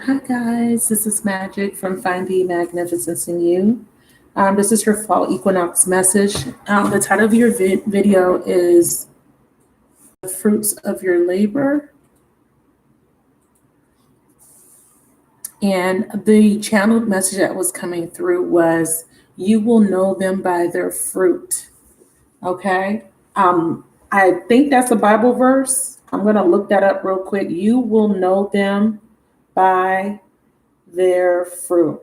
Hi guys, this is Magic from Find the Magnificence in You. This is your fall equinox message. The title of your video is The Fruits of Your Labor. And the channeled message that was coming through was, you will know them by their fruit. Okay? I think that's a Bible verse. I'm going to look that up real quick. You will know them by their fruit.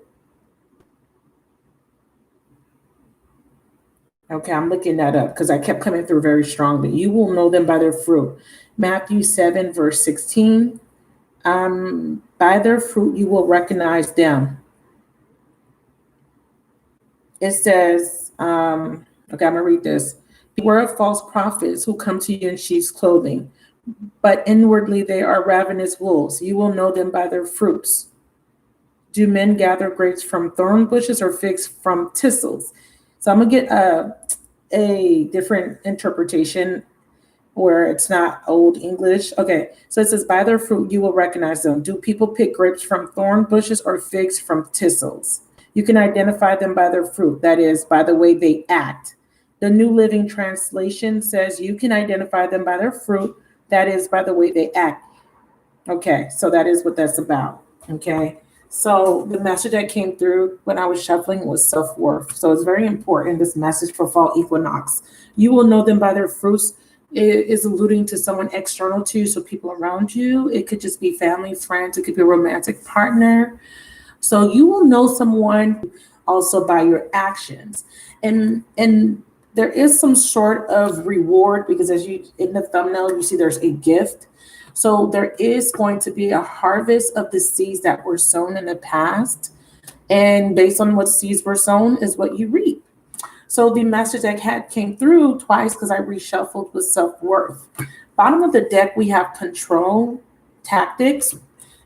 Okay, I'm looking that up because I kept coming through very strongly. You will know them by their fruit. Matthew 7, verse 16. By their fruit you will recognize them. It says, okay, I'm going to read this. Beware of false prophets who come to you in sheep's clothing, but inwardly they are ravenous wolves. You will know them by their fruits. Do men gather grapes from thorn bushes or figs from thistles? So I'm going to get a different interpretation where it's not Old English. Okay, so it says, by their fruit you will recognize them. Do people pick grapes from thorn bushes or figs from thistles? You can identify them by their fruit, that is, by the way they act. The New Living Translation says you can identify them by their fruit, that is, by the way they act. Okay, so that is what that's about. Okay, so the message that came through when I was shuffling was self-worth. So it's very important, this message for fall equinox. You will know them by their fruits. It is alluding to someone external to you, so people around you. It could just be family, friends. It could be a romantic partner. So you will know someone also by your actions. And there is some sort of reward, because as you in the thumbnail, you see there's a gift. So there is going to be a harvest of the seeds that were sown in the past. And based on what seeds were sown is what you reap. So the message that came through twice, because I reshuffled, was self-worth. Bottom of the deck, we have control, tactics,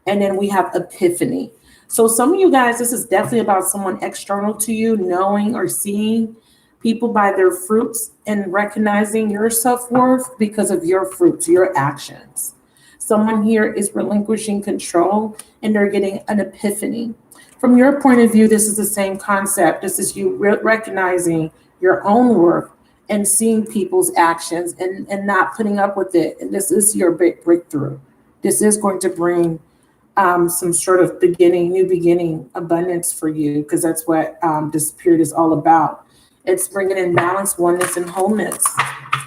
and then we have epiphany. So some of you guys, this is definitely about someone external to you, knowing or seeing people by their fruits and recognizing your self-worth because of your fruits, your actions. Someone here is relinquishing control and they're getting an epiphany. From your point of view, this is the same concept. This is you recognizing your own worth and seeing people's actions and not putting up with it. And this is your big breakthrough. This is going to bring some sort of new beginning, abundance for you, because that's what this period is all about. It's bringing in balance, oneness, and wholeness.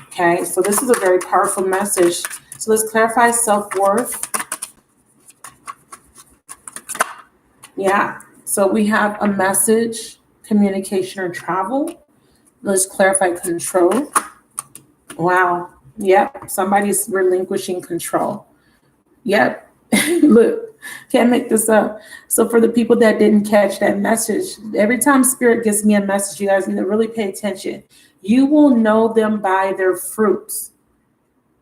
Okay, so this is a very powerful message. So let's clarify self-worth. Yeah, so we have a message, communication, or travel. Let's clarify control. Wow. Yep, somebody's relinquishing control. Yep. Look, can't make this up. So for the people that didn't catch that message, every time Spirit gives me a message, you guys need to really pay attention. You will know them by their fruits.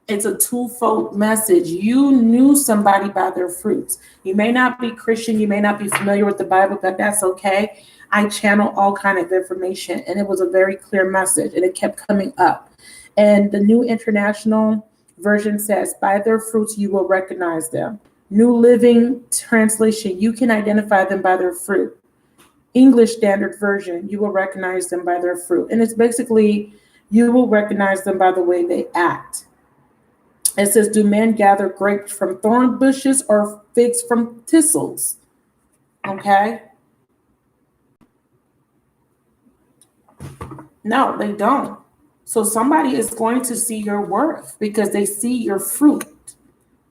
It's a twofold message. You knew somebody by their fruits. You may not be Christian, you may not be familiar with the Bible, but that's okay. I channel all kind of information, and it was a very clear message, and it kept coming up. And the New International Version says, by their fruits you will recognize them. New Living Translation, you can identify them by their fruit. English Standard Version, you will recognize them by their fruit. And it's basically, you will recognize them by the way they act. It says, do men gather grapes from thorn bushes or figs from thistles? Okay. No, they don't. So somebody is going to see your worth because they see your fruit,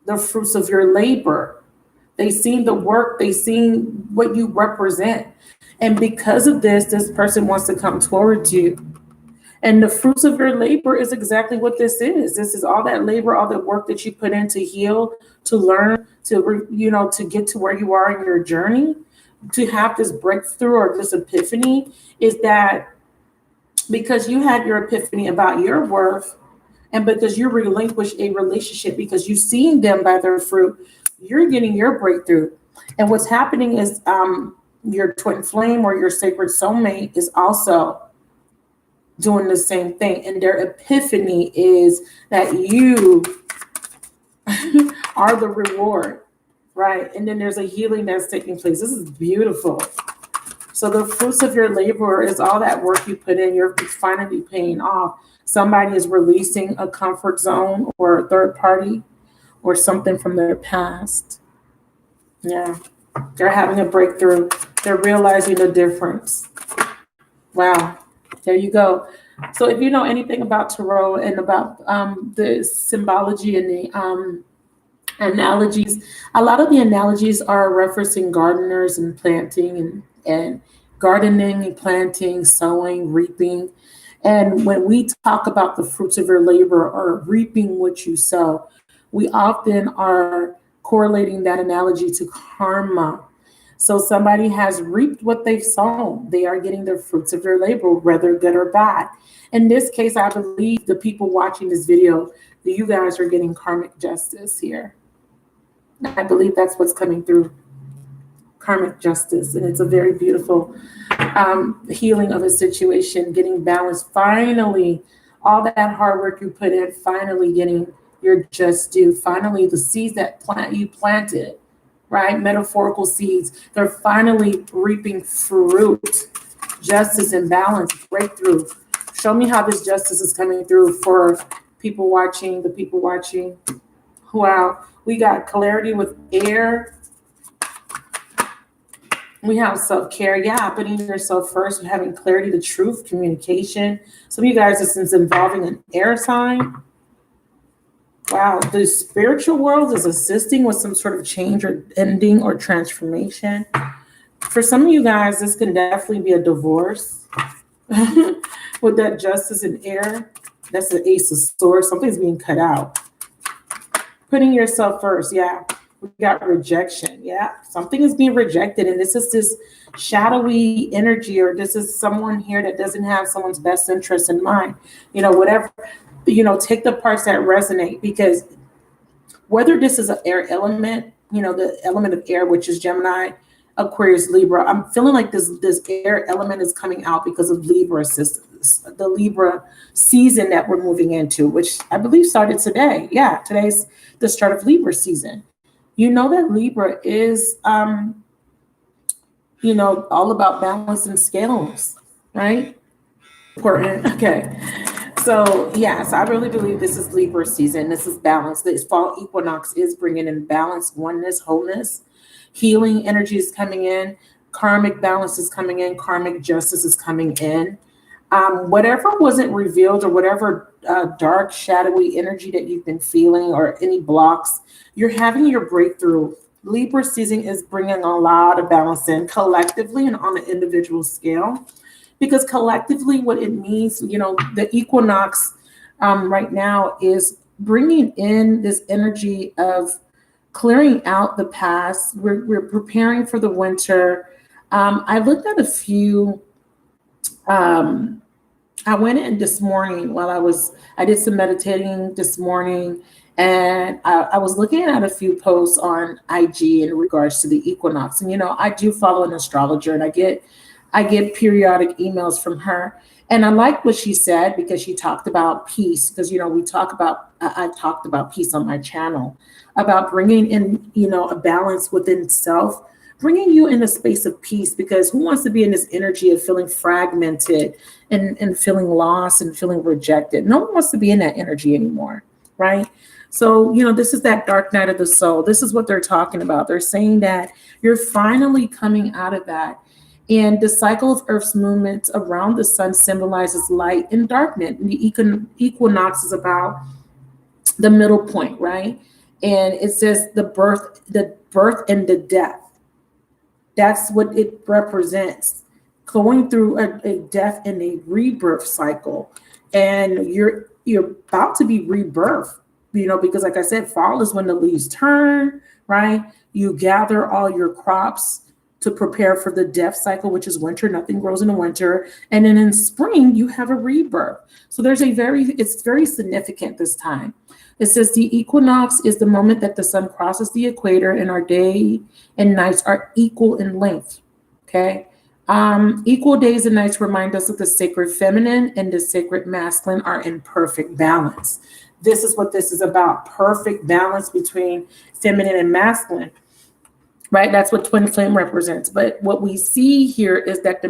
the fruits of your labor. They seen the work, they seen what you represent. And because of this, this person wants to come towards you. And the fruits of your labor is exactly what this is. This is all that labor, all the work that you put in to heal, to learn, to get to where you are in your journey, to have this breakthrough or this epiphany, is that because you had your epiphany about your worth, and because you relinquished a relationship because you've seen them by their fruit, you're getting your breakthrough. And what's happening is your twin flame or your sacred soulmate is also doing the same thing. And their epiphany is that you are the reward. right? And then there's a healing that's taking place. This is beautiful. So the fruits of your labor is all that work you put in. You're finally paying off. Somebody is releasing a comfort zone or a third party or something from their past. Yeah. They're having a breakthrough. They're realizing the difference. Wow. There you go. So if you know anything about tarot and about the symbology and the analogies, a lot of the analogies are referencing gardeners and planting and gardening and planting, sowing, reaping. And when we talk about the fruits of your labor or reaping what you sow, we often are correlating that analogy to karma. So somebody has reaped what they've sown. They are getting the fruits of their labor, whether good or bad. In this case, I believe the people watching this video, you guys are getting karmic justice here. I believe that's what's coming through, karmic justice. And it's a very beautiful healing of a situation, getting balanced. Finally, all that hard work you put in, finally getting your just due. Finally, the seeds that you planted, right? Metaphorical seeds, they're finally reaping fruit. Justice and balance, breakthrough. Show me how this justice is coming through for people watching, the people watching. Wow. We got clarity with air. We have self-care. Yeah, putting yourself first, having clarity, the truth, communication. Some of you guys, this is involving an air sign. Wow, the spiritual world is assisting with some sort of change or ending or transformation. For some of you guys, this can definitely be a divorce. With that justice in air, that's the Ace of Swords. Something's being cut out. Putting yourself first, yeah. We got rejection, yeah. Something is being rejected, and this is this shadowy energy, or this is someone here that doesn't have someone's best interest in mind. Whatever, take the parts that resonate, because whether this is an air element, the element of air, which is Gemini, Aquarius, Libra, I'm feeling like this air element is coming out because of Libra systems, the Libra season that we're moving into, which I believe started today. Yeah, today's the start of Libra season. You know that Libra is, all about balance and scales, right? Important. Okay. So, yes, I really believe this is Libra season. This is balance. This fall equinox is bringing in balance, oneness, wholeness. Healing energy is coming in. Karmic balance is coming in. Karmic justice is coming in. Whatever wasn't revealed, or whatever dark, shadowy energy that you've been feeling, or any blocks, you're having your breakthrough. Libra season is bringing a lot of balance in collectively and on an individual scale, because collectively what it means, the equinox right now is bringing in this energy of clearing out the past. We're preparing for the winter. I looked at a few. I went in this morning I did some meditating this morning, and I was looking at a few posts on IG in regards to the equinox. And, I do follow an astrologer, and I get periodic emails from her. And I like what she said, because she talked about peace, because, I talked about peace on my channel, about bringing in, a balance within self, bringing you in a space of peace, because who wants to be in this energy of feeling fragmented and feeling lost and feeling rejected? No one wants to be in that energy anymore, right? So, this is that dark night of the soul. This is what they're talking about. They're saying that you're finally coming out of that. And the cycle of Earth's movements around the sun symbolizes light and darkness. And the equinox is about the middle point, right? And it says the birth and the death. That's what it represents. Going through a death and a rebirth cycle. And you're about to be rebirthed, because like I said, fall is when the leaves turn, right? You gather all your crops to prepare for the death cycle, which is winter. Nothing grows in the winter. And then in spring, you have a rebirth. So it's very significant this time. It says the equinox is the moment that the sun crosses the equator, and our day and nights are equal in length. Okay. Equal days and nights remind us that the sacred feminine and the sacred masculine are in perfect balance. This is what this is about. Perfect balance between feminine and masculine. right? That's what twin flame represents. But what we see here is that the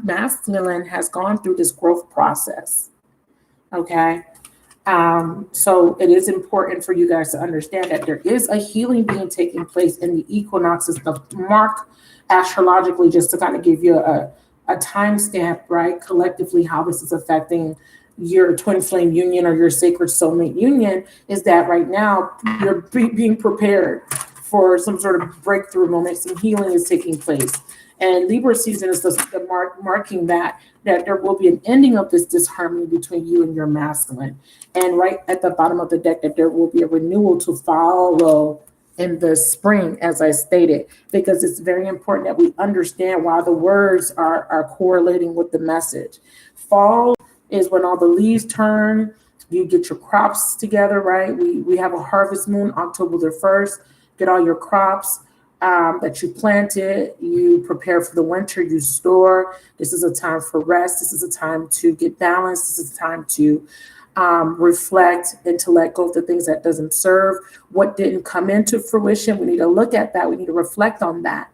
masculine has gone through this growth process. Okay. So it is important for you guys to understand that there is a healing being taking place in the equinoxes, the mark astrologically, just to kind of give you a timestamp, right? Collectively, how this is affecting your twin flame union or your sacred soulmate union is that right now you're being prepared for some sort of breakthrough moment. Some healing is taking place. And Libra season is the marking that there will be an ending of this disharmony between you and your masculine. And right at the bottom of the deck, that there will be a renewal to follow in the spring, as I stated, because it's very important that we understand why the words are correlating with the message. Fall is when all the leaves turn, you get your crops together, right? We have a harvest moon, October the 1st, get all your crops that you planted, you prepare for the winter, you store. This is a time for rest. This is a time to get balanced. This is a time to reflect and to let go of the things that doesn't serve. What didn't come into fruition, we need to look at that. We need to reflect on that.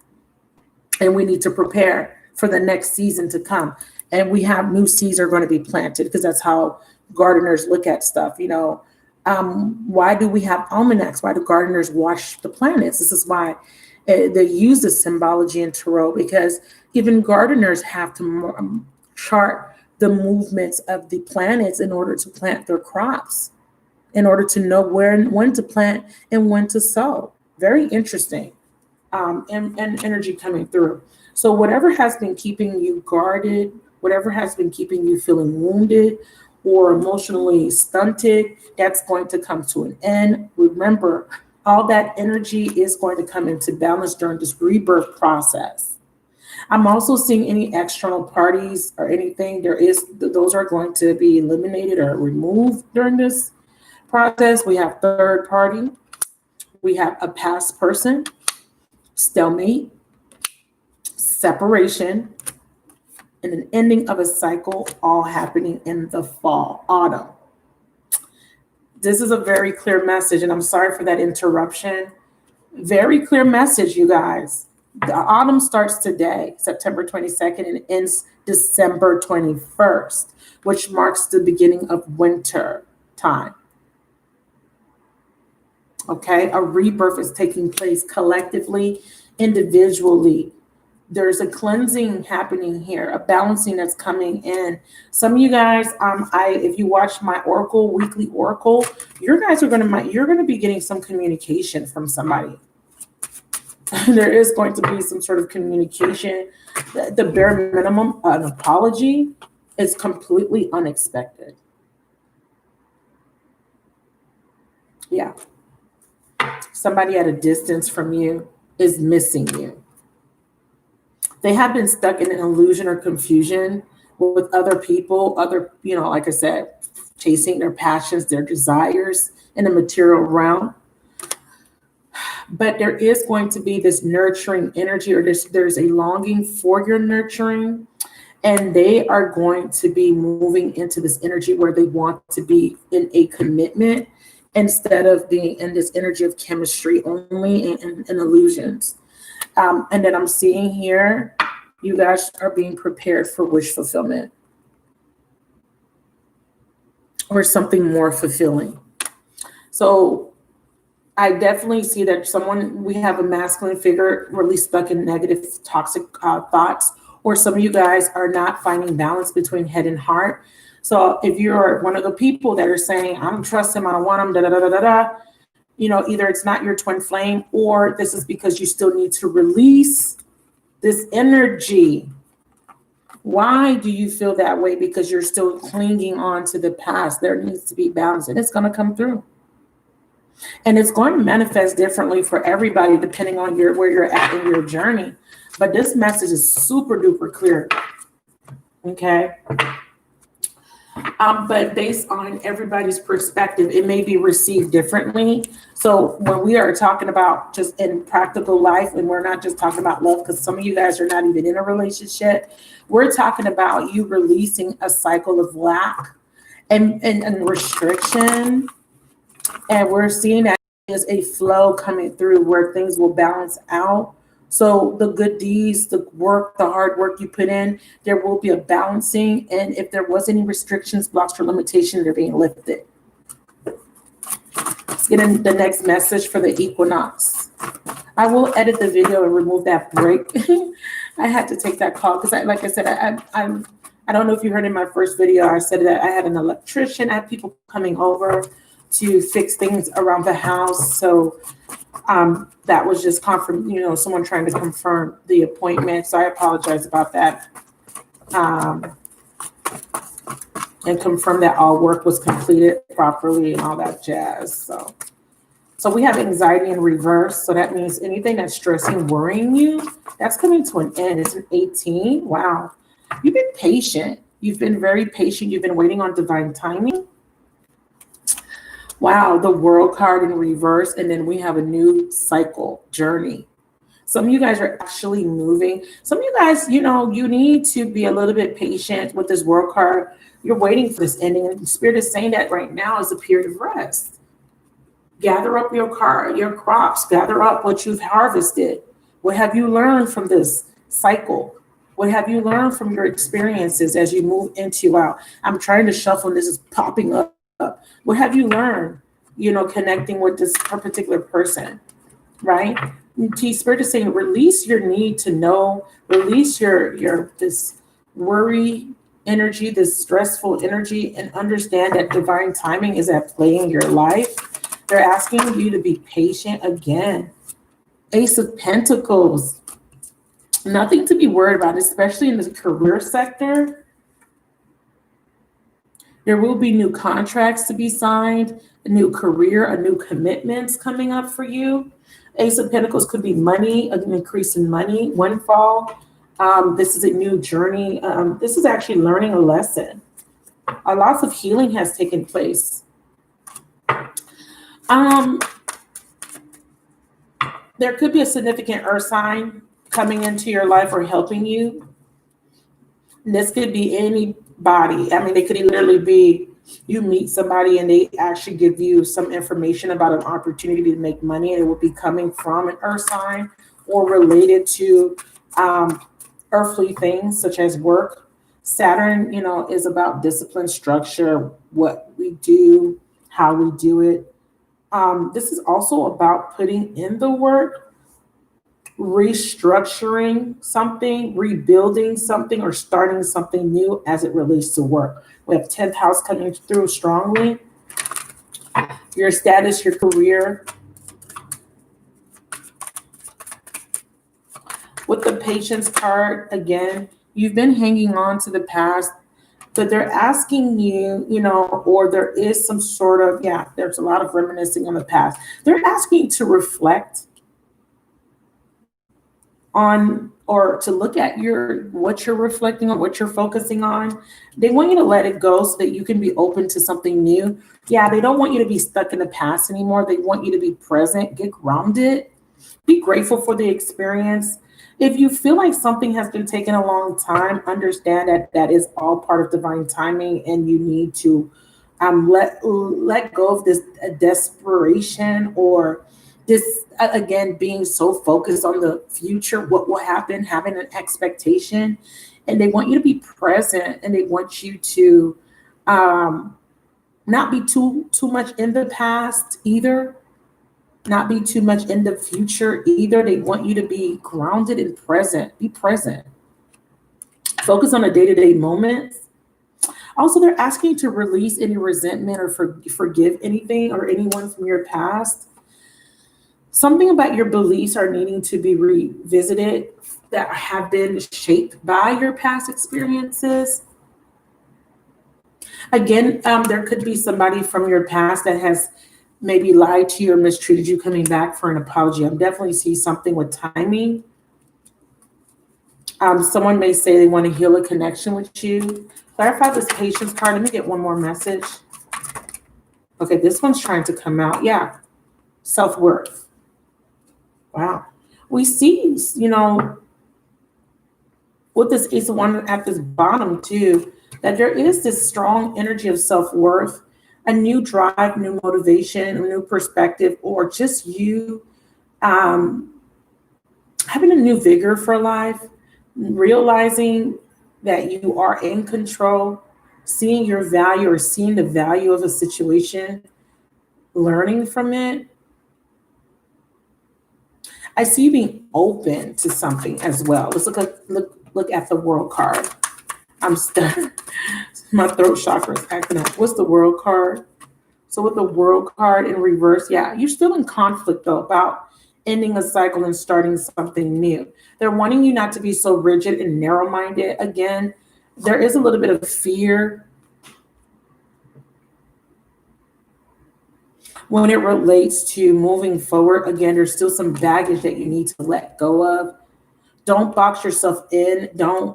And we need to prepare for the next season to come. And we have new seeds are going to be planted because that's how gardeners look at stuff. You know, why do we have almanacs? Why do gardeners watch the planets? This is why they use the symbology in tarot, because even gardeners have to chart the movements of the planets in order to plant their crops, in order to know when to plant and when to sow. Very interesting, and energy coming through. So whatever has been keeping you guarded, whatever has been keeping you feeling wounded or emotionally stunted, that's going to come to an end. Remember, all that energy is going to come into balance during this rebirth process. I'm also seeing any external parties or anything, those are going to be eliminated or removed during this process. We have third party, we have a past person, stalemate, separation, and an ending of a cycle, all happening in the fall, autumn. This is a very clear message, and I'm sorry for that interruption. Very clear message, you guys. The autumn starts today, September 22nd, and ends December 21st, which marks the beginning of winter time. Okay, a rebirth is taking place collectively, individually. There's a cleansing happening here, a balancing that's coming in. Some of you guys, if you watch my weekly oracle, you're going to be getting some communication from somebody. There is going to be some sort of communication. The bare minimum, an apology, is completely unexpected. Yeah. Somebody at a distance from you is missing you. They have been stuck in an illusion or confusion with other people, like I said, chasing their passions, their desires in the material realm. But there is going to be this nurturing energy, or there's a longing for your nurturing, and they are going to be moving into this energy where they want to be in a commitment instead of being in this energy of chemistry only and illusions. And then I'm seeing here, you guys are being prepared for wish fulfillment or something more fulfilling. So I definitely see that we have a masculine figure really stuck in negative, toxic thoughts, or some of you guys are not finding balance between head and heart. So if you're one of the people that are saying, I don't trust him, I don't want him, either it's not your twin flame, or this is because you still need to release this energy. Why do you feel that way? Because you're still clinging on to the past. There needs to be balance, and it's going to come through. And it's going to manifest differently for everybody, depending on where you're at in your journey. But this message is super duper clear. Okay. But based on everybody's perspective, it may be received differently. So when we are talking about just in practical life, and we're not just talking about love, because some of you guys are not even in a relationship, we're talking about you releasing a cycle of lack and restriction. And we're seeing that there's a flow coming through where things will balance out, So the good deeds, the work, the hard work you put in, there will be a balancing. And if there was any restrictions, blocks, or limitations, they're being lifted. Let's get in the next message for the equinox. I will edit the video and remove that break. I had to take that call because, like I said, I don't know if you heard in my first video, I said that I had an electrician, I had people coming over to fix things around the house. So that was just someone trying to confirm the appointment. So I apologize about that. And confirm that all work was completed properly and all that jazz. So we have anxiety in reverse. So that means anything that's stressing, worrying you, that's coming to an end. It's an 18. Wow. You've been patient. You've been very patient. You've been waiting on divine timing. Wow. The World card in reverse. And then we have a new cycle journey. Some of you guys are actually moving. Some of you guys, you need to be a little bit patient with this World card. You're waiting for this ending. And the Spirit is saying that right now is a period of rest. Gather up your crops, gather up what you've harvested. What have you learned from this cycle? What have you learned from your experiences as you move into, wow, I'm trying to shuffle and this is popping up. What have you learned, connecting with this particular person, right? Spirit is saying, release your need to know, release your this worry energy, this stressful energy, and understand that divine timing is at play in your life. They're asking you to be patient again. Ace of Pentacles. Nothing to be worried about, especially in the career sector. There will be new contracts to be signed, a new career, a new commitments coming up for you. Ace of Pentacles could be money, an increase in money, windfall. This is a new journey. This is actually learning a lesson. A lot of healing has taken place. There could be a significant earth sign coming into your life or helping you. This could be anybody. I mean, they could literally be, you meet somebody and they actually give you some information about an opportunity to make money, and it will be coming from an earth sign or related to earthly things such as work. Saturn, is about discipline, structure, what we do, how we do it. This is also about putting in the work, restructuring something, rebuilding something, or starting something new as it relates to work. We have 10th house coming through strongly. Your status, your career. With the Patience card, again, you've been hanging on to the past, but they're asking you, or there is some sort of, there's a lot of reminiscing on the past. They're asking you to reflect on, or to look at what you're reflecting on, what you're focusing on. They want you to let it go so that you can be open to something new. Yeah, they don't want you to be stuck in the past anymore. They want you to be present, get grounded, be grateful for the experience. If you feel like something has been taking a long time, understand that that is all part of divine timing, and you need to let go of this desperation or this, again, being so focused on the future, what will happen, having an expectation. And they want you to be present, and they want you to not be too much in the past either. Not be too much in the future either. They want you to be grounded and present. Be present. Focus on the day-to-day moments. Also, they're asking you to release any resentment or forgive anything or anyone from your past. Something about your beliefs are needing to be revisited that have been shaped by your past experiences. Again, there could be somebody from your past that has maybe lied to you or mistreated you, coming back for an apology. I'm definitely see something with timing. Someone may say they want to heal a connection with you. Clarify this Patience card. Let me get one more message. Okay, this one's trying to come out. Yeah, self-worth. Wow. We see, with this Ace of Wands at this bottom too, that there is this strong energy of self-worth, a new drive, new motivation, a new perspective, or just you having a new vigor for life, realizing that you are in control, seeing your value or seeing the value of a situation, learning from it. I see you being open to something as well. Let's look at the world card. I'm stuck. My throat chakra is acting up. What's the world card? So with the world card in reverse, yeah, you're still in conflict though about ending a cycle and starting something new. They're wanting you not to be so rigid and narrow-minded. Again, there is a little bit of fear when it relates to moving forward. Again, there's still some baggage that you need to let go of. Don't box yourself in. Don't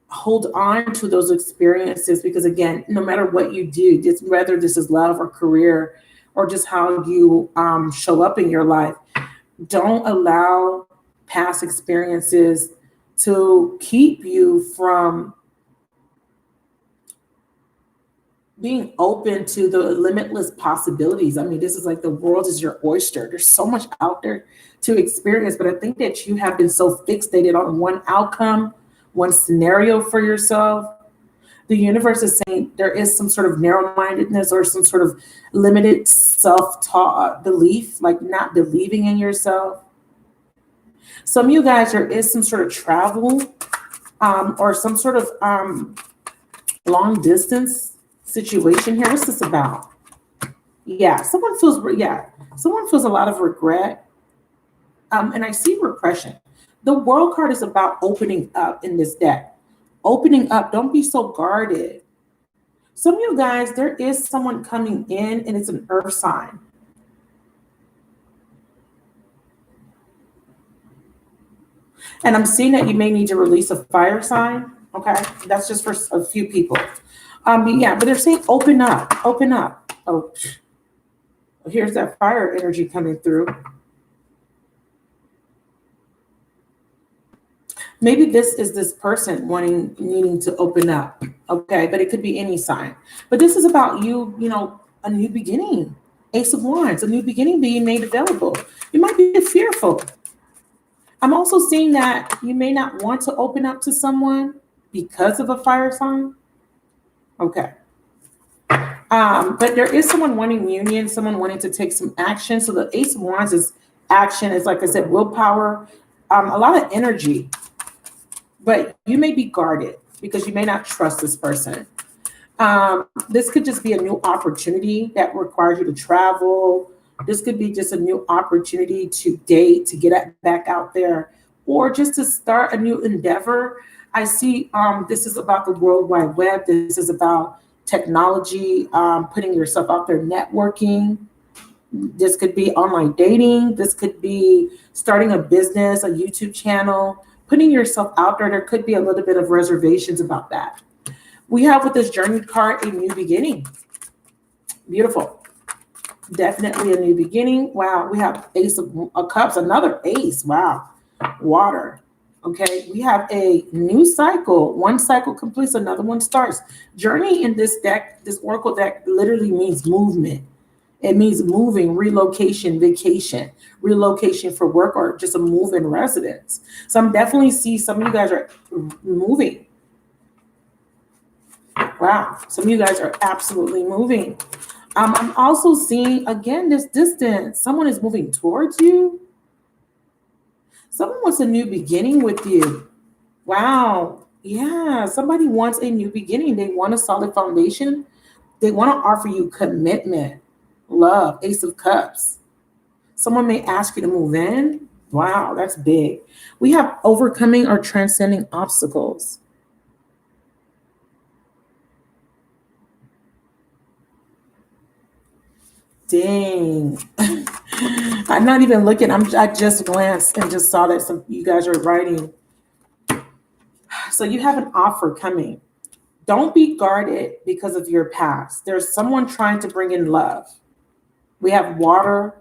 hold on to those experiences, because again, no matter what you do, whether this is love or career or just how you show up in your life, don't allow past experiences to keep you from being open to the limitless possibilities. I mean, this is like the world is your oyster. There's so much out there to experience, but I think that you have been so fixated on one outcome, one scenario for yourself. The universe is saying there is some sort of narrow-mindedness or some sort of limited self-taught belief, like not believing in yourself. Some of you guys, there is some sort of travel or some sort of long distance situation here. What's this about? Yeah, someone feels a lot of regret. And I see repression. The world card is about opening up in this deck. Opening up. Don't be so guarded. Some of you guys, there is someone coming in and it's an earth sign. And I'm seeing that you may need to release a fire sign. Okay, that's just for a few people. But they're saying open up, open up. Oh, here's that fire energy coming through. Maybe this is this person needing to open up. Okay, but it could be any sign. But this is about you, a new beginning. Ace of Wands, a new beginning being made available. You might be fearful. I'm also seeing that you may not want to open up to someone because of a fire sign. Okay. But there is someone wanting union, someone wanting to take some action. So the Ace of Wands is action. It's like I said, willpower, a lot of energy. But you may be guarded because you may not trust this person. This could just be a new opportunity that requires you to travel. This could be just a new opportunity to date, to get back out there, or just to start a new endeavor. I see this is about the World Wide Web. This is about technology, putting yourself out there, networking. This could be online dating. This could be starting a business, a YouTube channel, putting yourself out there. There could be a little bit of reservations about that. We have with this Journey card, a new beginning. Beautiful. Definitely a new beginning. Wow. We have Ace of Cups, another ace. Wow. Water. Okay. We have a new cycle. One cycle completes, another one starts. Journey in this deck, this Oracle deck, literally means movement. It means moving, relocation, vacation, relocation for work, or just a move in residence. So I'm definitely see some of you guys are moving. Wow. Some of you guys are absolutely moving. I'm also seeing, again, this distance. Someone is moving towards you. Someone wants a new beginning with you. Wow. Yeah. Somebody wants a new beginning. They want a solid foundation. They want to offer you commitment, love, Ace of Cups. Someone may ask you to move in. Wow, that's big. We have overcoming or transcending obstacles. Dang. I'm not even looking. I just glanced and just saw that some you guys are writing. So you have an offer coming. Don't be guarded because of your past. There's someone trying to bring in love. We have water,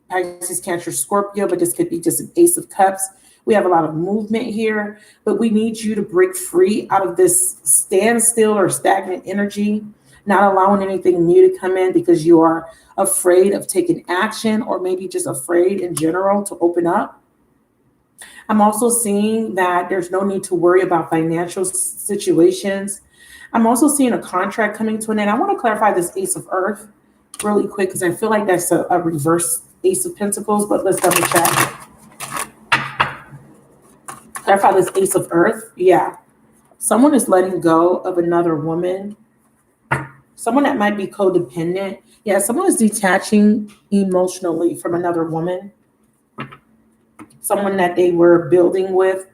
Pisces, Cancer, Scorpio, but this could be just an Ace of Cups. We have a lot of movement here, but we need you to break free out of this standstill or stagnant energy, not allowing anything new to come in because you are afraid of taking action, or maybe just afraid in general to open up. I'm also seeing that there's no need to worry about financial situations. I'm also seeing a contract coming to an end. I want to clarify this Ace of Earth really quick because I feel like that's a reverse Ace of Pentacles, but let's double check. Clarify this Ace of Earth. Yeah. Someone is letting go of another woman. Someone that might be codependent. Yeah, someone is detaching emotionally from another woman. Someone that they were building with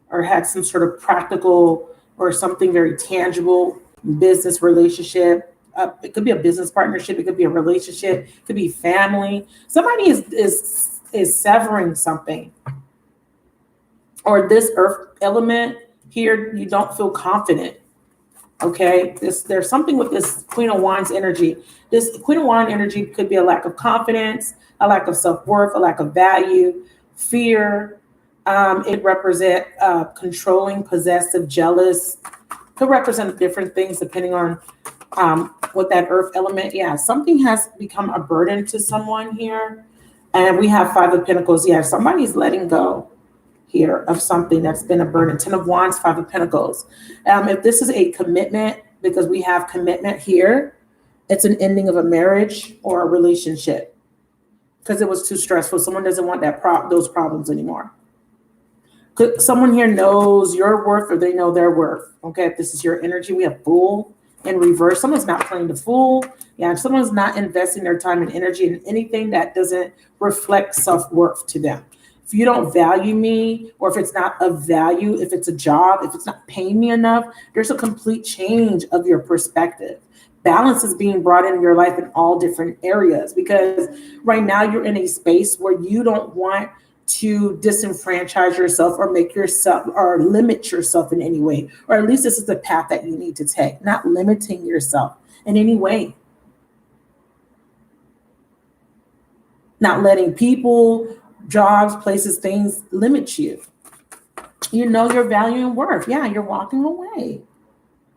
or had some sort of practical or something very tangible business relationship. It could be a business partnership. It could be a relationship. It could be family. Somebody is severing something. Or this earth element here, you don't feel confident. Okay, there's something with this Queen of Wands energy. This Queen of Wands energy could be a lack of confidence, a lack of self-worth, a lack of value, fear. It represent controlling, possessive, jealous. Could represent different things depending on what that earth element. Yeah, something has become a burden to someone here. And we have Five of Pentacles. Yeah, somebody's letting go here of something that's been a burden. Ten of Wands, Five of Pentacles. If this is a commitment, because we have commitment here, it's an ending of a marriage or a relationship because it was too stressful. Someone doesn't want those problems anymore. Someone here knows your worth or they know their worth. Okay, if this is your energy, we have Fool in reverse. Someone's not playing the fool. Yeah, if someone's not investing their time and energy in anything that doesn't reflect self-worth to them. If you don't value me, or if it's not of value, if it's a job, if it's not paying me enough, there's a complete change of your perspective. Balance is being brought into your life in all different areas because right now you're in a space where you don't want to disenfranchise yourself or make yourself or limit yourself in any way, or at least this is the path that you need to take, not limiting yourself in any way. Not letting people, jobs, places, things limit you. You know your value and worth. Yeah, you're walking away.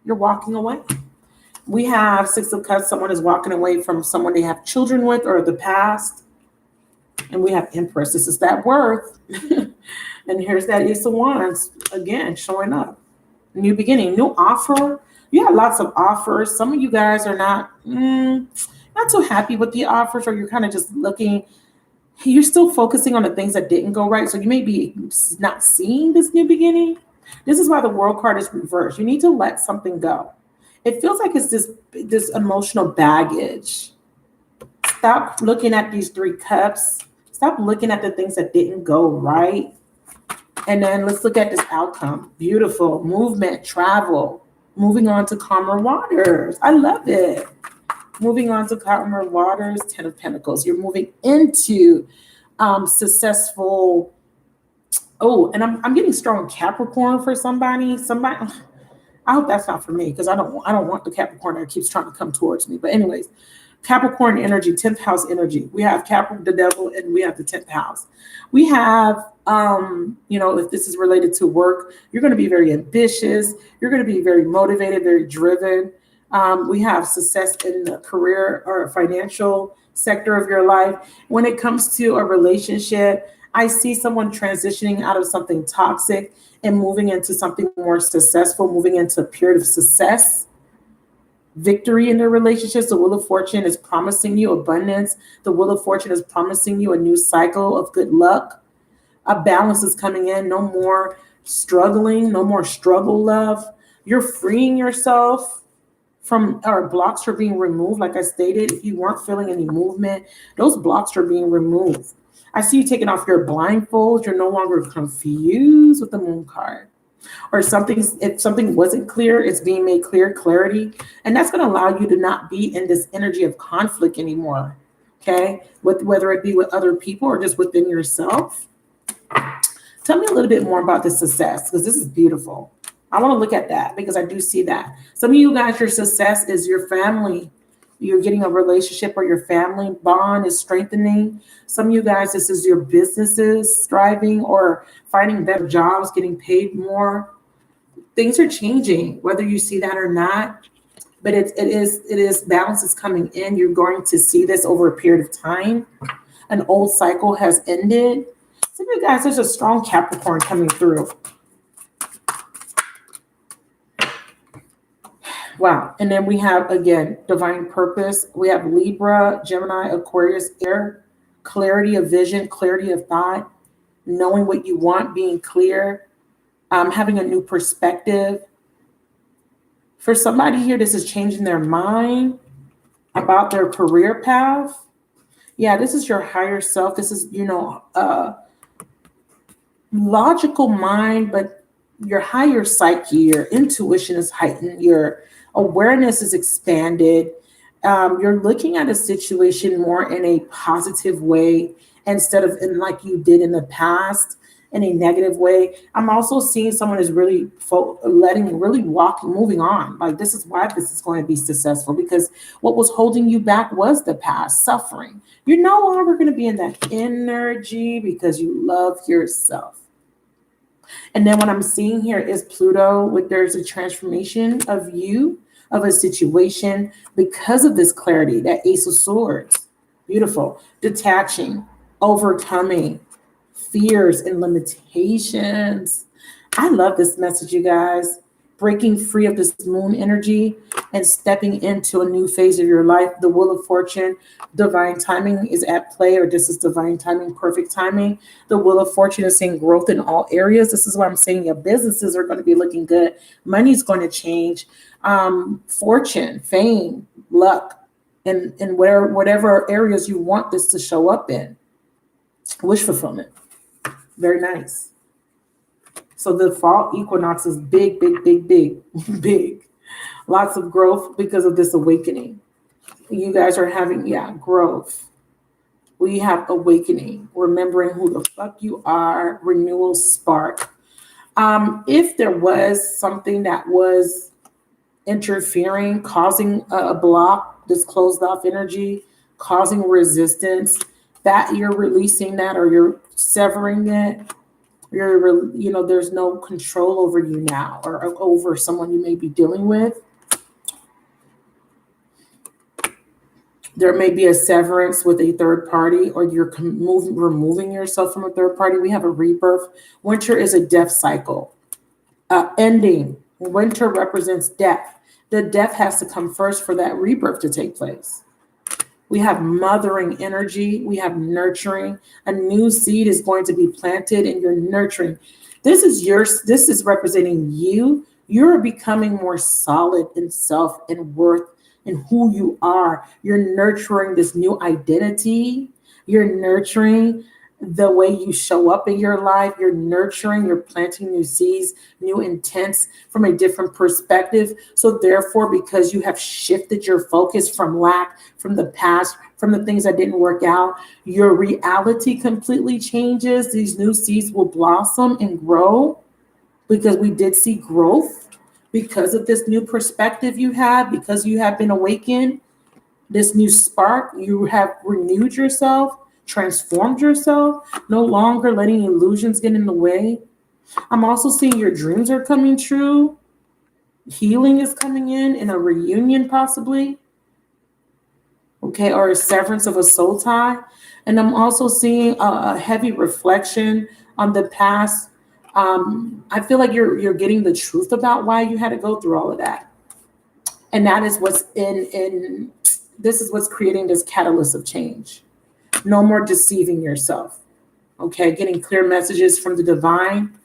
You're walking away. We have Six of Cups. Someone is walking away from someone they have children with or the past. And we have Empress. This is that worth. And here's that Ace of Wands again showing up. New beginning, new offer. You have lots of offers. Some of you guys are not so happy with the offers, or you're kind of just looking. You're still focusing on the things that didn't go right. So you may be not seeing this new beginning. This is why the World card is reversed. You need to let something go. It feels like it's this emotional baggage. Stop looking at these Three Cups. Stop looking at the things that didn't go right. And then let's look at this outcome. Beautiful. Movement, travel. Moving on to calmer waters. I love it. Moving on to calmer waters, Ten of Pentacles. You're moving into successful. Oh, and I'm getting strong Capricorn for somebody. I hope that's not for me because I don't want the Capricorn that keeps trying to come towards me. But anyways, Capricorn energy, 10th house energy. We have Capricorn, the devil, and we have the 10th house. We have, if this is related to work, you're going to be very ambitious. You're going to be very motivated, very driven. We have success in the career or financial sector of your life. When it comes to a relationship, I see someone transitioning out of something toxic and moving into something more successful, moving into a period of success, victory in their relationships. The Wheel of Fortune is promising you abundance. The Wheel of Fortune is promising you a new cycle of good luck. A balance is coming in. No more struggling, no more struggle love. You're freeing yourself from, or blocks are being removed. Like I stated, if you weren't feeling any movement, those blocks are being removed. I see you taking off your blindfold. You're no longer confused with the Moon card. Or if something wasn't clear, it's being made clear, clarity. And that's going to allow you to not be in this energy of conflict anymore. Okay? Whether it be with other people or just within yourself. Tell me a little bit more about this success, because this is beautiful. I want to look at that because I do see that. Some of you guys, your success is your family. You're getting a relationship or your family bond is strengthening. Some of you guys, this is your businesses thriving or finding better jobs, getting paid more. Things are changing, whether you see that or not. But it is balance is coming in. You're going to see this over a period of time. An old cycle has ended. Some of you guys, there's a strong Capricorn coming through. Wow. And then we have, again, divine purpose. We have Libra, Gemini, Aquarius, air, clarity of vision, clarity of thought, knowing what you want, being clear, having a new perspective. For somebody here, this is changing their mind about their career path. Yeah, this is your higher self. This is, logical mind, but your higher psyche, your intuition is heightened, your awareness is expanded. You're looking at a situation more in a positive way instead of in like you did in the past in a negative way. I'm also seeing someone is really moving on. Like this is why this is going to be successful, because what was holding you back was the past suffering. You're no longer going to be in that energy because you love yourself. And then what I'm seeing here is Pluto, there's a transformation of you, of a situation because of this clarity, that Ace of Swords. Beautiful. Detaching, overcoming fears and limitations. I love this message, you guys. Breaking free of this moon energy and stepping into a new phase of your life. The Wheel of Fortune, divine timing is at play, or this is divine timing, perfect timing. The Wheel of Fortune is saying growth in all areas. This is why I'm saying your businesses are going to be looking good. Money's going to change. Fortune, fame, luck, and whatever areas you want this to show up in. Wish fulfillment. Very nice. So the fall equinox is big, big, big, big, big. Lots of growth because of this awakening. You guys are having, growth. We have awakening, remembering who the fuck you are, renewal spark. If there was something that was interfering, causing a block, this closed off energy, causing resistance, that you're releasing that, or you're severing it. There's no control over you now, or over someone you may be dealing with. There may be a severance with a third party, or you're removing yourself from a third party. We have a rebirth. Winter is a death cycle. Ending. Winter represents death. The death has to come first for that rebirth to take place. We have mothering energy. We have nurturing. A new seed is going to be planted, and you're nurturing. This is representing you. You're becoming more solid in self and worth and who you are. You're nurturing this new identity. You're nurturing the way you show up in your life. You're nurturing, you're planting new seeds, new intents from a different perspective. So therefore, because you have shifted your focus from lack, from the past, from the things that didn't work out, your reality completely changes. These new seeds will blossom and grow, because we did see growth because of this new perspective you have, because you have been awakened, this new spark, you have renewed yourself, transformed yourself, no longer letting illusions get in the way. I'm also seeing your dreams are coming true. Healing is coming in a reunion possibly. Okay, or a severance of a soul tie. And I'm also seeing a heavy reflection on the past. I feel like you're getting the truth about why you had to go through all of that. And that is what's this is what's creating this catalyst of change. No more deceiving yourself. Okay, getting clear messages from the divine.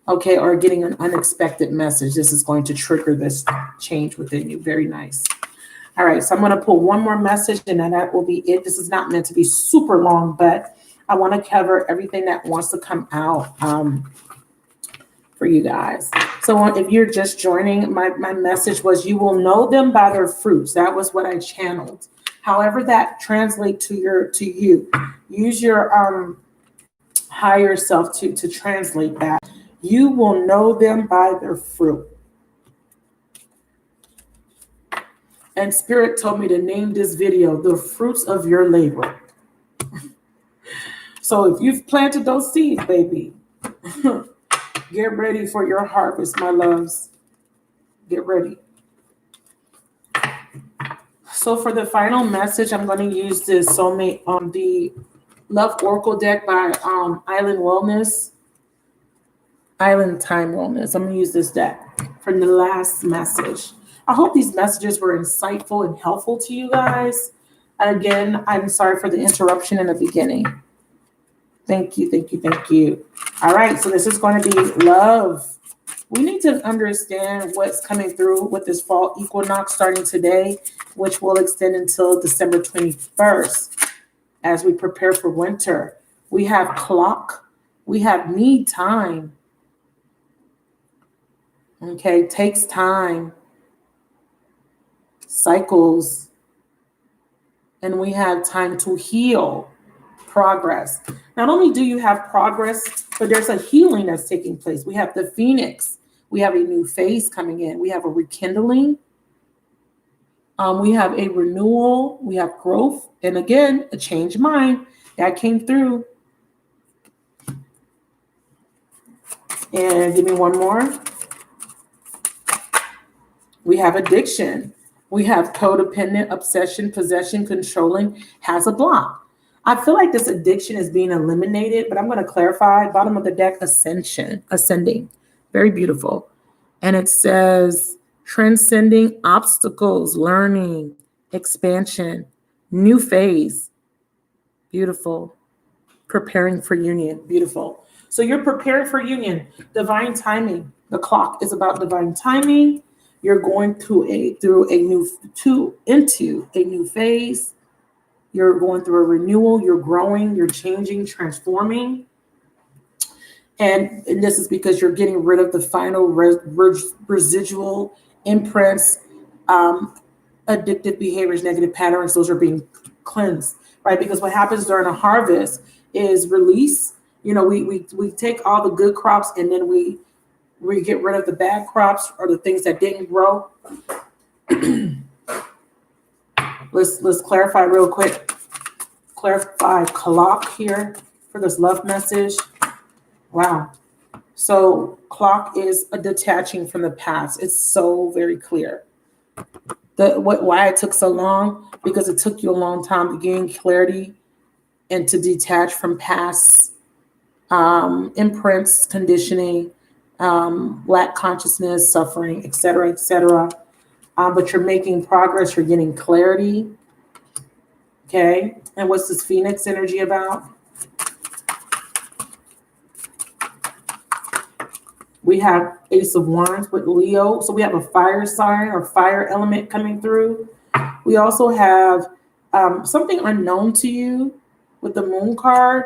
Okay, or getting an unexpected message. This is going to trigger this change within you. Very nice. All right, so I'm going to pull one more message, and then that will be it. This is not meant to be super long, but I want to cover everything that wants to come out for you guys. So if you're just joining, my message was, you will know them by their fruits. That was what I channeled. However that translates to you. Use your higher self to translate that. You will know them by their fruit. And Spirit told me to name this video, The Fruits of Your Labor. So if you've planted those seeds, baby, get ready for your harvest, my loves. Get ready. So for the final message, I'm going to use this soulmate on the Love Oracle deck by Island Time Wellness. I'm going to use this deck from the last message. I hope these messages were insightful and helpful to you guys. And again, I'm sorry for the interruption in the beginning. Thank you, thank you, thank you. All right, so this is going to be love. We need to understand what's coming through with this fall equinox starting today, which will extend until December 21st as we prepare for winter. We have clock. We have need time. Okay, takes time. Cycles. And we have time to heal. Progress. Not only do you have progress, but there's a healing that's taking place. We have the Phoenix. We have a new phase coming in. We have a rekindling. We have a renewal. We have growth. And again, a change of mind that came through. And give me one more. We have addiction. We have codependent, obsession, possession, controlling, has a block. I feel like this addiction is being eliminated, but I'm going to clarify. Bottom of the deck, ascending. Very beautiful. And it says transcending obstacles, learning, expansion, new phase. Beautiful. Preparing for union. Beautiful. So you're preparing for union. Divine timing. The clock is about divine timing. You're going into a new phase. You're going through a renewal. You're growing. You're changing, transforming. And this is because you're getting rid of the final residual imprints, addictive behaviors, negative patterns. Those are being cleansed, right? Because what happens during a harvest is release. You know, we take all the good crops and then we get rid of the bad crops or the things that didn't grow. Let's clarify real quick. Clarify clock here for this love message. Wow. So clock is a detaching from the past. It's so very clear. Why it took so long? Because it took you a long time to gain clarity and to detach from past imprints, conditioning, lack consciousness, suffering, etc., etc. But you're making progress. You're getting clarity. Okay. And what's this Phoenix energy about? We have Ace of Wands with Leo. So we have a fire sign or fire element coming through. We also have something unknown to you with the Moon card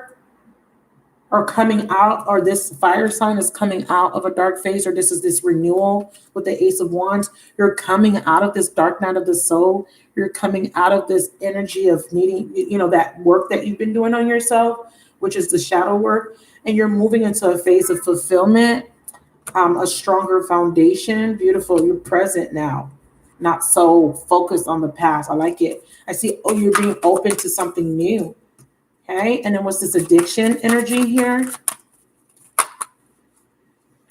or coming out, or this fire sign is coming out of a dark phase, or this is this renewal with the Ace of Wands. You're coming out of this dark night of the soul. You're coming out of this energy of needing, that work that you've been doing on yourself, which is the shadow work. And you're moving into a phase of fulfillment, a stronger foundation. Beautiful. You're present now, not so focused on the past. I like it. I see, you're being open to something new. Okay, and then what's this addiction energy here?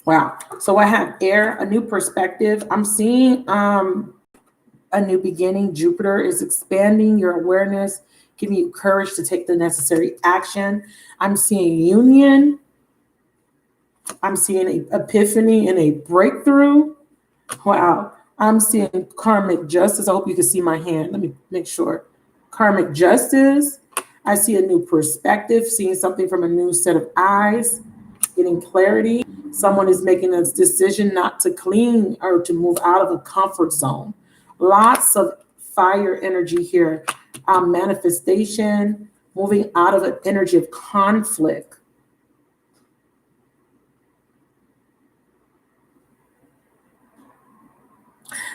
Wow. So I have air, a new perspective. I'm seeing a new beginning. Jupiter is expanding your awareness, giving you courage to take the necessary action. I'm seeing union. I'm seeing an epiphany and a breakthrough. Wow. I'm seeing karmic justice. I hope you can see my hand. Let me make sure. Karmic justice. I see a new perspective, seeing something from a new set of eyes, getting clarity. Someone is making a decision not to clean or to move out of a comfort zone. Lots of fire energy here. Manifestation, moving out of an energy of conflict.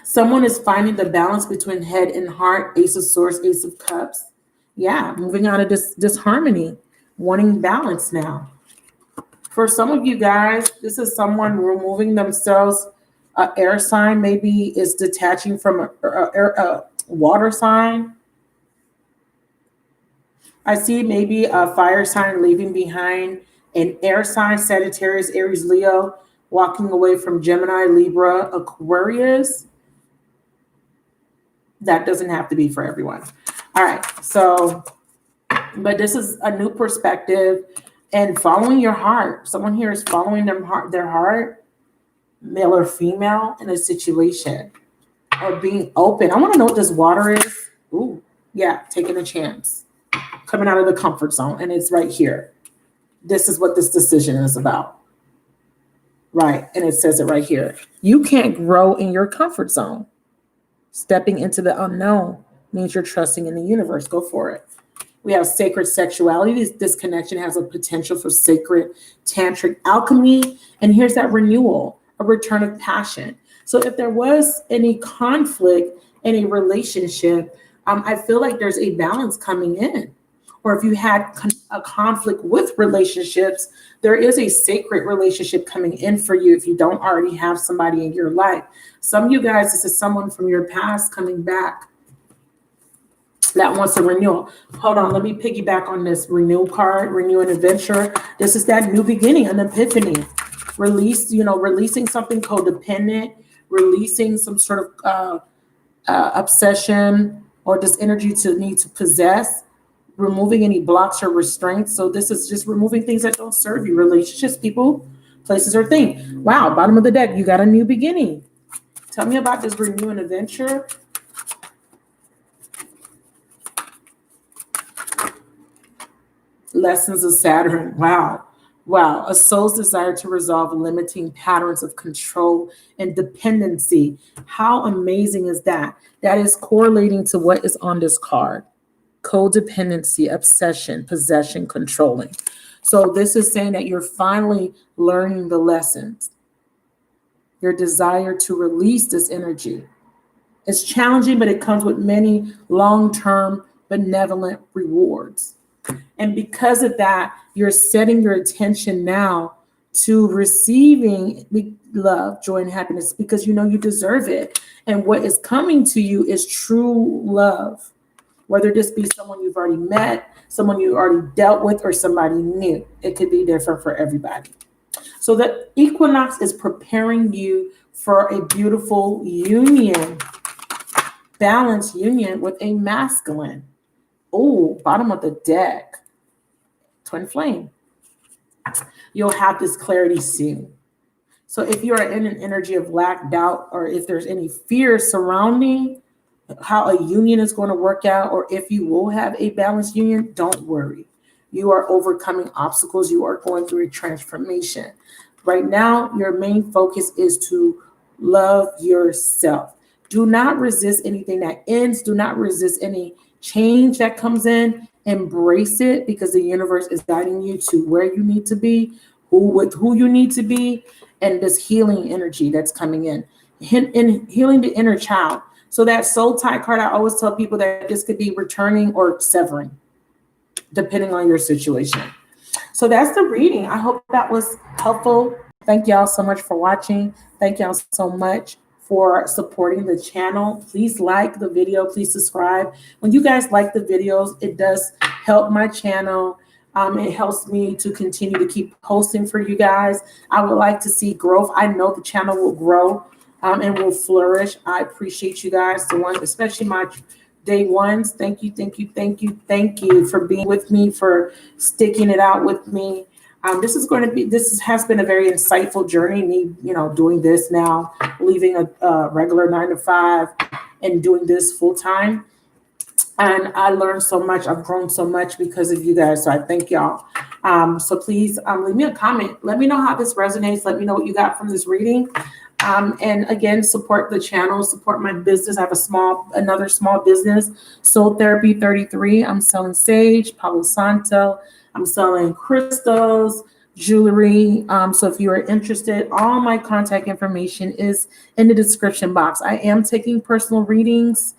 Someone is finding the balance between head and heart. Ace of Swords, Ace of Cups. Yeah, moving out of this disharmony, wanting balance now. For some of you guys, this is someone removing themselves. Air sign maybe is detaching from a water sign. I see maybe a fire sign leaving behind an air sign, Sagittarius, Aries, Leo, walking away from Gemini, Libra, Aquarius. That doesn't have to be for everyone. All right, so But this is a new perspective and following your heart. Someone here is following their heart, male or female, in a situation, or being open. I want to know what this water is. Ooh, yeah, taking a chance, coming out of the comfort zone, and it's right here. This is what this decision is about. Right, and it says it right here. You can't grow in your comfort zone. Stepping into the unknown means you're trusting in the universe. Go for it. We have sacred sexuality. This connection has a potential for sacred tantric alchemy. And here's that renewal, a return of passion. So if there was any conflict in a relationship, I feel like there's a balance coming in. Or if you had a conflict with relationships, there is a sacred relationship coming in for you if you don't already have somebody in your life. Some of you guys, this is someone from your past coming back that wants a renewal. Hold on, let me piggyback on this renew card, renew an adventure. This is that new beginning, an epiphany. Releasing something codependent, releasing some sort of obsession or this energy to need to possess, removing any blocks or restraints. So this is just removing things that don't serve you. Relationships, people, places, or things. Wow, bottom of the deck, you got a new beginning. Tell me about this renew and adventure. Lessons of Saturn. Wow. A soul's desire to resolve limiting patterns of control and dependency. How amazing is that? That is correlating to what is on this card. Codependency, obsession, possession, controlling. So this is saying that you're finally learning the lessons. Your desire to release this energy. It's challenging, but it comes with many long-term benevolent rewards. And because of that, you're setting your attention now to receiving love, joy, and happiness because you know you deserve it. And what is coming to you is true love. Whether this be someone you've already met, someone you already dealt with, or somebody new. It could be different for everybody. So the equinox is preparing you for a beautiful union, balanced union with a masculine. Oh, bottom of the deck, twin flame. You'll have this clarity soon. So if you are in an energy of lack, doubt, or if there's any fear surrounding how a union is going to work out, or if you will have a balanced union, don't worry. You are overcoming obstacles. You are going through a transformation. Right now, your main focus is to love yourself. Do not resist anything that ends. Do not resist any change that comes in. Embrace it because the universe is guiding you to where you need to be, who you need to be, and this healing energy that's coming in healing the inner child. So that soul tie card, I always tell people that this could be returning or severing, depending on your situation. So that's the reading. I hope that was helpful. Thank y'all so much for watching. Thank y'all so much for supporting the channel. Please like the video. Please subscribe. When you guys like the videos, it does help my channel. It helps me to continue to keep posting for you guys. I would like to see growth. I know the channel will grow and will flourish. I appreciate you guys, the ones, especially my day ones. Thank you for being with me, for sticking it out with me. This has been a very insightful journey. Me, doing this now, leaving a regular 9-to-5 and doing this full time. And I learned so much. I've grown so much because of you guys. So I thank y'all. So please leave me a comment. Let me know how this resonates. Let me know what you got from this reading. And again, support the channel, support my business. I have another small business, Soul Therapy 33. I'm selling sage, Palo Santo. I'm selling crystals, jewelry. So if you are interested, all my contact information is in the description box. I am taking personal readings.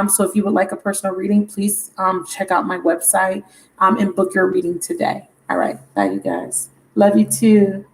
So if you would like a personal reading, please check out my website and book your reading today. All right. Bye, you guys. Love you too.